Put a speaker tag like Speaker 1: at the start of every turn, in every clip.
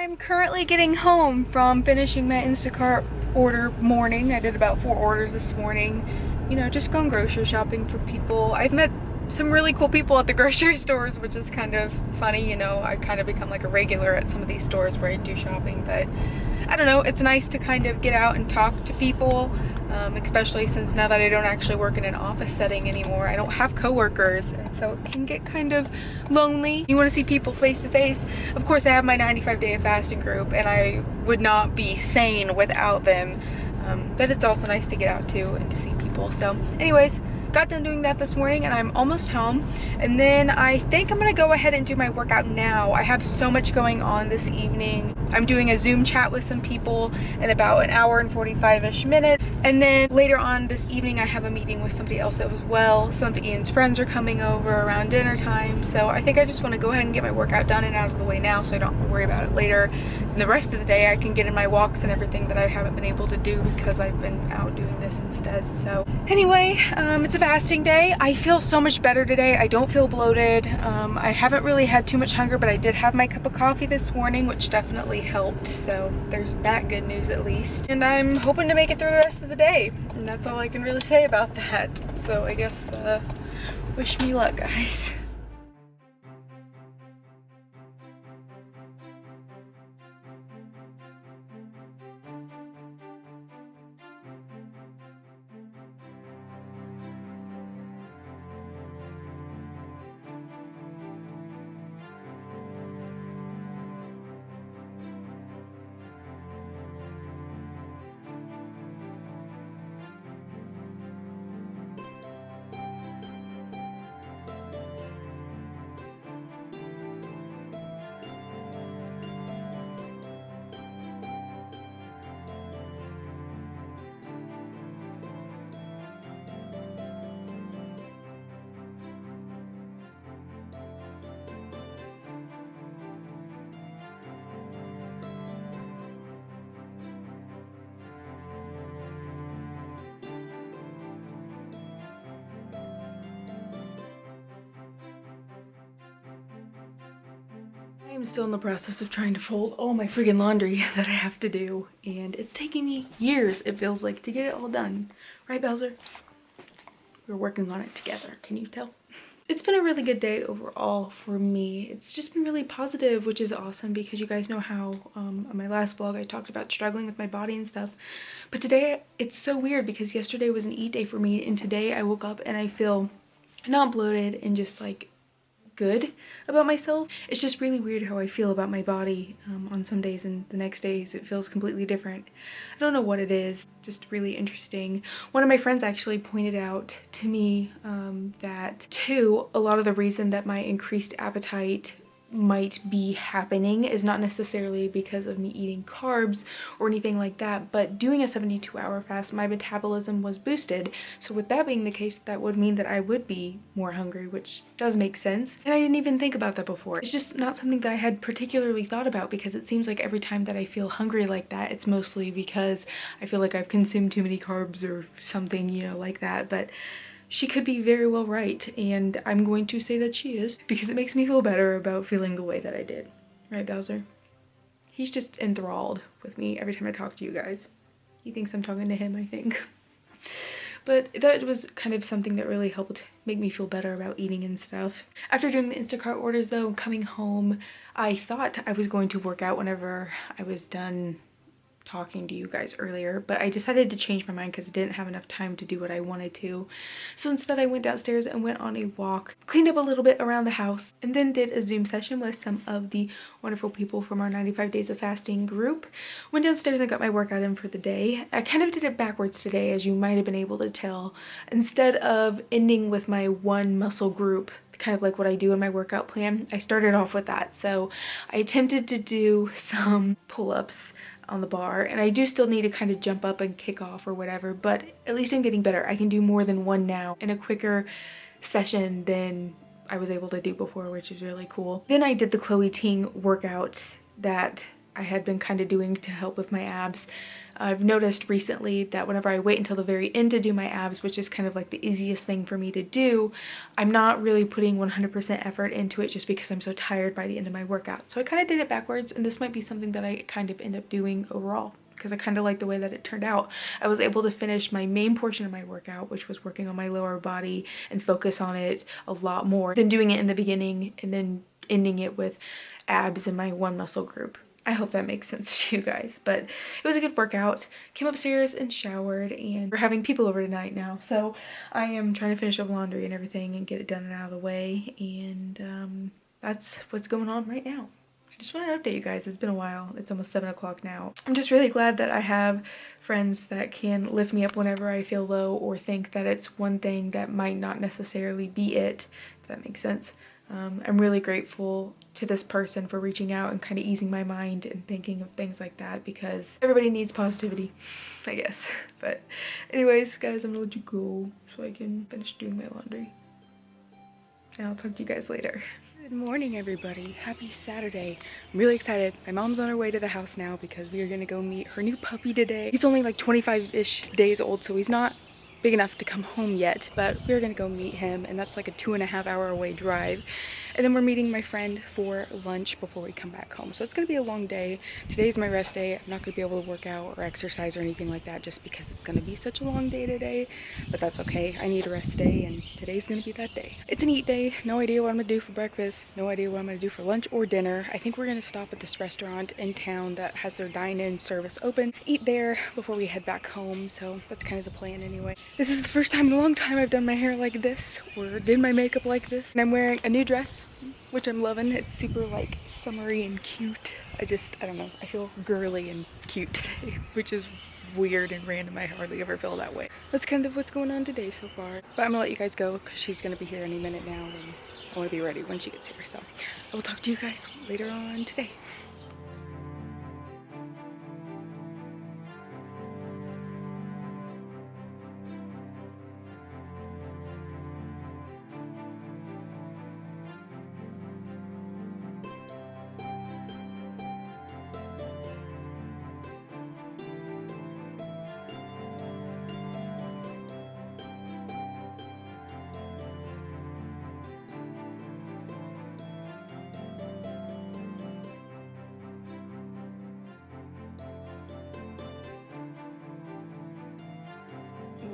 Speaker 1: I'm currently getting home from finishing my Instacart order morning. I did about 4 orders this morning. You know, just going grocery shopping for people. I've met some really cool people at the grocery stores, which is kind of funny. You know, I've kind of become like a regular at some of these stores where I do shopping, but I don't know, it's nice to kind of get out and talk to people, especially since now that I don't actually work in an office setting anymore. I don't have coworkers, and so it can get kind of lonely. You want to see people face to face. Of course, I have my 95-day of fasting group, and I would not be sane without them, but it's also nice to get out too and to see people. So anyways, got done doing that this morning and I'm almost home, and then I think I'm gonna go ahead and do my workout now. I have so much going on this evening. I'm doing a Zoom chat with some people in about an hour and 45-ish minutes, and then later on this evening I have a meeting with somebody else as well. Some of Ian's friends are coming over around dinner time, so I think I just want to go ahead and get my workout done and out of the way now so I don't have to worry about it later. And the rest of the day I can get in my walks and everything that I haven't been able to do because I've been out doing this instead. So anyway, it's a fasting day. I feel so much better today. I don't feel bloated. I haven't really had too much hunger, but I did have my cup of coffee this morning, which definitely helped. So there's that good news at least. And I'm hoping to make it through the rest of the day. And that's all I can really say about that. So I guess, wish me luck, guys. I'm still in the process of trying to fold all my freaking laundry that I have to do, and it's taking me years, it feels like, to get it all done. Right, Bowser? We're working on it together, can you tell? It's been a really good day overall for me. It's just been really positive, which is awesome because you guys know how on my last vlog I talked about struggling with my body and stuff. But today it's so weird because yesterday was an eat day for me, and today I woke up and I feel not bloated and just like good about myself. It's just really weird how I feel about my body on some days, and the next days it feels completely different. I don't know what it is, just really interesting. One of my friends actually pointed out to me that too, a lot of the reason that my increased appetite might be happening is not necessarily because of me eating carbs or anything like that, but doing a 72-hour fast, my metabolism was boosted. So with that being the case, that would mean that I would be more hungry, which does make sense. And I didn't even think about that before. It's just not something that I had particularly thought about, because it seems like every time that I feel hungry like that, it's mostly because I feel like I've consumed too many carbs or something, you know, like that. But she could be very well right, and I'm going to say that she is, because it makes me feel better about feeling the way that I did. Right, Bowser? He's just enthralled with me every time I talk to you guys. He thinks I'm talking to him, I think. But that was kind of something that really helped make me feel better about eating and stuff. After doing the Instacart orders though, coming home, I thought I was going to work out whenever I was done talking to you guys earlier, but I decided to change my mind because I didn't have enough time to do what I wanted to. So instead I went downstairs and went on a walk, cleaned up a little bit around the house, and then did a Zoom session with some of the wonderful people from our 95 Days of Fasting group. Went downstairs and got my workout in for the day. I kind of did it backwards today, as you might have been able to tell. Instead of ending with my one muscle group, kind of like what I do in my workout plan, I started off with that. So I attempted to do some pull-ups on the bar, and I do still need to kind of jump up and kick off or whatever, but at least I'm getting better. I can do more than one now in a quicker session than I was able to do before, which is really cool. Then I did the Chloe Ting workouts that I had been kind of doing to help with my abs. I've noticed recently that whenever I wait until the very end to do my abs, which is kind of like the easiest thing for me to do, I'm not really putting 100% effort into it just because I'm so tired by the end of my workout. So I kind of did it backwards, and this might be something that I kind of end up doing overall because I kind of like the way that it turned out. I was able to finish my main portion of my workout, which was working on my lower body and focus on it a lot more than doing it in the beginning and then ending it with abs in my one muscle group. I hope that makes sense to you guys, but it was a good workout. Came upstairs and showered, and we're having people over tonight now. So I am trying to finish up laundry and everything and get it done and out of the way. And that's what's going on right now. I just wanted to update you guys. It's been a while. It's almost 7 o'clock now. I'm just really glad that I have friends that can lift me up whenever I feel low or think that it's one thing that might not necessarily be it, if that makes sense. I'm really grateful to this person for reaching out and kind of easing my mind and thinking of things like that, because everybody needs positivity, I guess. But anyways, guys, I'm gonna let you go so I can finish doing my laundry. And I'll talk to you guys later. Good morning, everybody. Happy Saturday. I'm really excited. My mom's on her way to the house now because we are gonna go meet her new puppy today. He's only like 25-ish days old, so he's not big enough to come home yet, but we're gonna go meet him, and that's like a 2.5 hour away drive. And then we're meeting my friend for lunch before we come back home. So it's gonna be a long day. Today's my rest day. I'm not gonna be able to work out or exercise or anything like that just because it's gonna be such a long day today, but that's okay. I need a rest day, and today's gonna be that day. It's an eat day. No idea what I'm gonna do for breakfast. No idea what I'm gonna do for lunch or dinner. I think we're gonna stop at this restaurant in town that has their dine-in service open, eat there before we head back home. So that's kind of the plan anyway. This is the first time in a long time I've done my hair like this or did my makeup like this. And I'm wearing a new dress, which I'm loving. It's super like summery and cute. I don't know, I feel girly and cute today, which is weird and random. I hardly ever feel that way. That's kind of what's going on today so far. But I'm gonna let you guys go because she's gonna be here any minute now, and I wanna be ready when she gets here. So I will talk to you guys later on today.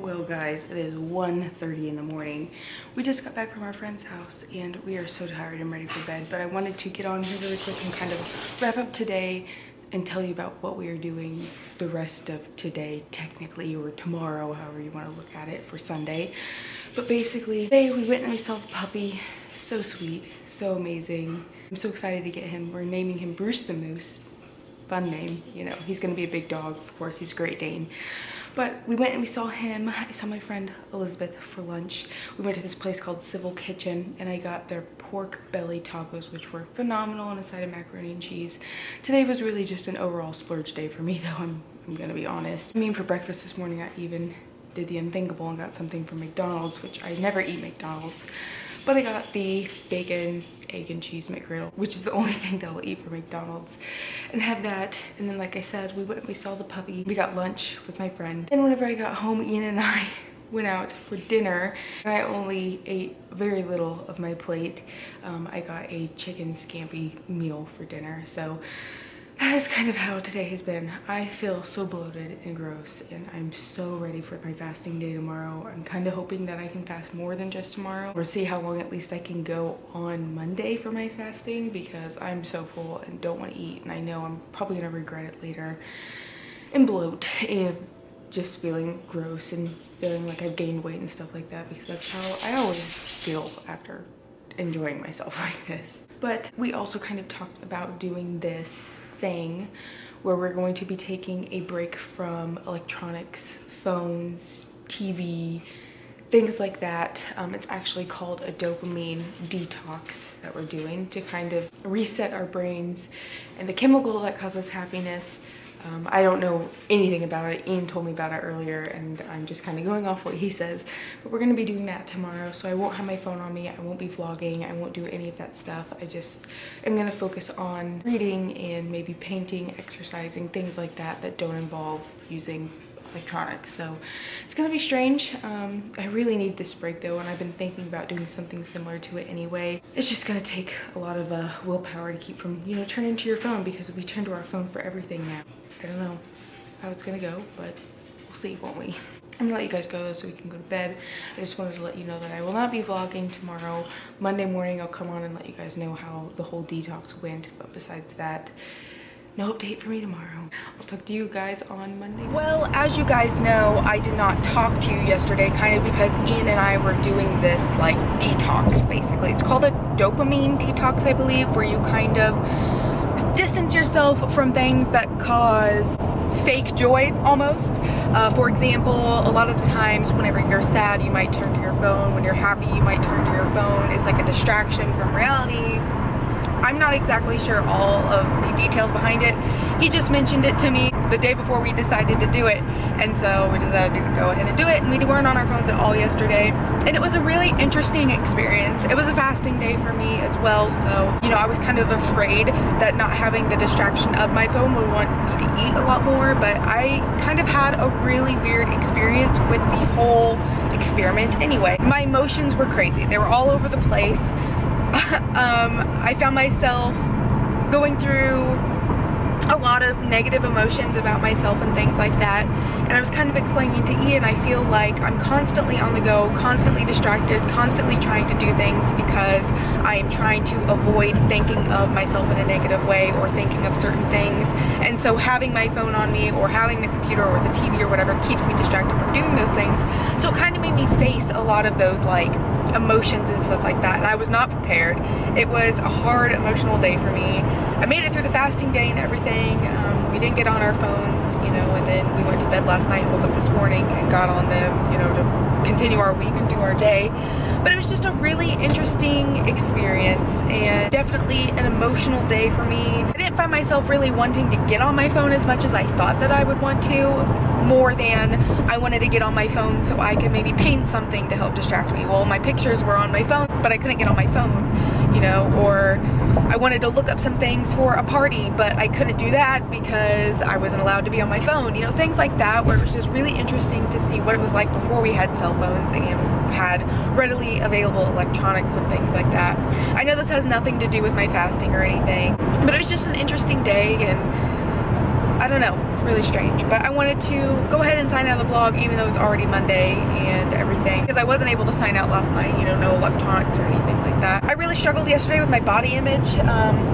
Speaker 1: Well guys, it is 1:30 in the morning. We just got back from our friend's house and we are so tired and ready for bed, but I wanted to get on here really quick and kind of wrap up today and tell you about what we are doing the rest of today, technically, or tomorrow, however you want to look at it, for Sunday. But basically, today we went and we saw the puppy. So sweet, so amazing. I'm so excited to get him. We're naming him Bruce the Moose. Fun name, you know, he's gonna be a big dog, of course, he's a Great Dane. But we went and we saw him. I saw my friend Elizabeth for lunch. We went to this place called Civil Kitchen and I got their pork belly tacos, which were phenomenal, and a side of macaroni and cheese. Today was really just an overall splurge day for me, though, I'm gonna be honest. I mean, for breakfast this morning, I even did the unthinkable and got something from McDonald's, which I never eat McDonald's. But I got the bacon, egg, and cheese McGriddle, which is the only thing that I'll eat for McDonald's, and had that. And then, like I said, we went and we saw the puppy. We got lunch with my friend. And whenever I got home, Ian and I went out for dinner. And I only ate very little of my plate. I got a chicken scampi meal for dinner. So that is kind of how today has been. I feel so bloated and gross, and I'm so ready for my fasting day tomorrow. I'm kind of hoping that I can fast more than just tomorrow, or see how long at least I can go on Monday for my fasting, because I'm so full and don't want to eat, and I know I'm probably gonna regret it later and bloat and just feeling gross and feeling like I've gained weight and stuff like that, because that's how I always feel after enjoying myself like this. But we also kind of talked about doing this thing where we're going to be taking a break from electronics, phones, TV, things like that. It's actually called a dopamine detox that we're doing to kind of reset our brains and the chemical that causes happiness I don't know anything about it. Ian told me about it earlier and I'm just kind of going off what he says. But we're going to be doing that tomorrow. So I won't have my phone on me. I won't be vlogging. I won't do any of that stuff. I just am going to focus on reading and maybe painting, exercising, things like that that don't involve using electronics. So it's gonna be strange. I really need this break though, and I've been thinking about doing something similar to it anyway. It's just gonna take a lot of willpower to keep from, you know, turning to your phone, because we turn to our phone for everything now. I don't know how it's gonna go, but we'll see, won't we? I'm gonna let you guys go though so we can go to bed. I just wanted to let you know that I will not be vlogging tomorrow. Monday morning I'll come on and let you guys know how the whole detox went, but besides that, no update for me tomorrow. I'll talk to you guys on Monday. Well, as you guys know, I did not talk to you yesterday, kind of because Ian and I were doing this like detox, basically. It's called a dopamine detox, I believe, where you kind of distance yourself from things that cause fake joy almost. For example, a lot of the times whenever you're sad, you might turn to your phone. When you're happy, you might turn to your phone. It's like a distraction from reality. I'm not exactly sure all of the details behind it. He just mentioned it to me the day before we decided to do it. And so we decided to go ahead and do it. And we weren't on our phones at all yesterday. And it was a really interesting experience. It was a fasting day for me as well. So, you know, I was kind of afraid that not having the distraction of my phone would want me to eat a lot more. But I kind of had a really weird experience with the whole experiment anyway. My emotions were crazy. They were all over the place. I found myself going through a lot of negative emotions about myself and things like that, and I was kind of explaining to Ian, I feel like I'm constantly on the go, constantly distracted, constantly trying to do things because I am trying to avoid thinking of myself in a negative way or thinking of certain things. And so having my phone on me or having the computer or the TV or whatever keeps me distracted from doing those things. So it kind of made me face a lot of those like emotions and stuff like that, and I was not prepared. It was a hard emotional day for me. I made it through the fasting day and everything. We didn't get on our phones, you know, and then we went to bed last night and woke up this morning and got on them, you know, to continue our week and do our day. But it was just a really interesting experience and definitely an emotional day for me. I didn't find myself really wanting to get on my phone as much as I thought that I would want to, more than I wanted to get on my phone so I could maybe paint something to help distract me. Well, my pictures were on my phone, but I couldn't get on my phone, you know, or I wanted to look up some things for a party, but I couldn't do that because I wasn't allowed to be on my phone, you know, things like that, where it was just really interesting to see what it was like before we had cell phones and had readily available electronics and things like that. I know this has nothing to do with my fasting or anything, but it was just an interesting day, and I don't know, really strange. But I wanted to go ahead and sign out of the vlog even though it's already Monday and everything, because I wasn't able to sign out last night, you know, no electronics or anything like that. I really struggled yesterday with my body image.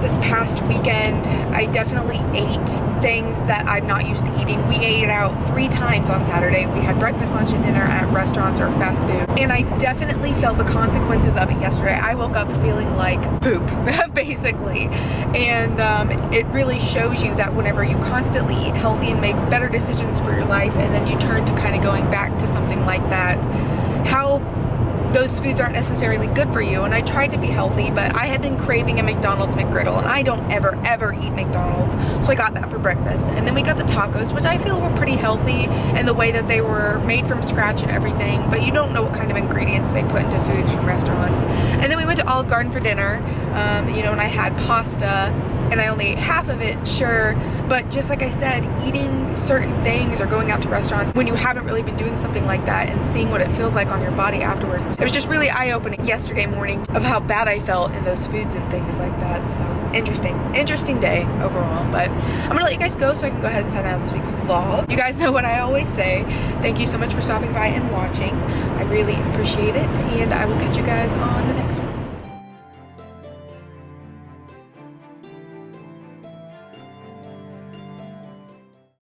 Speaker 1: This past weekend I definitely ate things that I'm not used to eating. We ate out 3 times on Saturday. We had breakfast, lunch, and dinner at restaurants or fast food, and I definitely felt the consequences of it yesterday. I woke up feeling like poop basically, and it really shows you that whenever you constantly eat healthy and make better decisions for your life, and then you turn to kind of going back to something like that, how those foods aren't necessarily good for you. And I tried to be healthy, but I had been craving a McDonald's McGriddle, and I don't ever eat McDonald's, so I got that for breakfast. And then we got the tacos, which I feel were pretty healthy in the way that they were made from scratch and everything, but you don't know what kind of ingredients they put into foods from restaurants. And then we went to Olive Garden for dinner, you know, and I had pasta, and I only ate half of it, sure, but just like I said, eating certain things or going out to restaurants when you haven't really been doing something like that and seeing what it feels like on your body afterwards, it was just really eye-opening yesterday morning of how bad I felt in those foods and things like that. So interesting day overall. But I'm gonna let you guys go so I can go ahead and sign out this week's vlog. You guys know what I always say, thank you so much for stopping by and watching. I really appreciate it, and I will catch you guys on the next one.